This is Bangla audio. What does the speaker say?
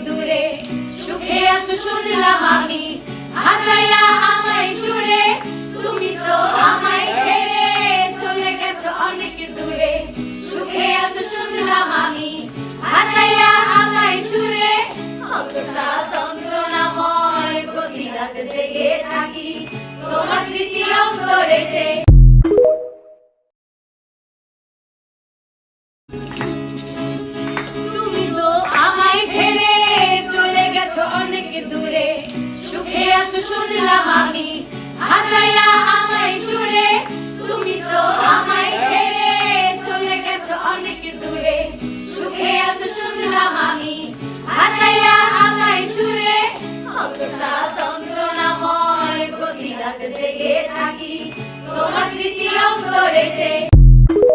দূরে, সুখে আছো শুনলাম আমি, ভাসাইয়া আমায় সুরে। তুমি তো আমায় ছেড়ে চলে গেছো অনেক দূরে, সুখে আছো শুনলাম আমি, ভাসাইয়া আমায় সুরে। কতটা যন্ত্রণাময় প্রতি রাত জেগে থাকি, তোমার স্মৃতি অন্তরেতে। তুমি তো আমায় ছেড়ে চলে গেছো অনেক দূরে, সুখে আছো শুনলাম আমি, ভাসাইয়া আমায় সুরে। তুমি তো আমায় ছেড়ে চলে গেছো অনেক দূরে, সুখে আছো শুনলাম আমি, ভাসাইয়া আমায় সুরে। কতটা যন্ত্রণাময় প্রতি রাত জেগে থাকি, তোমার স্মৃতি অন্তরে।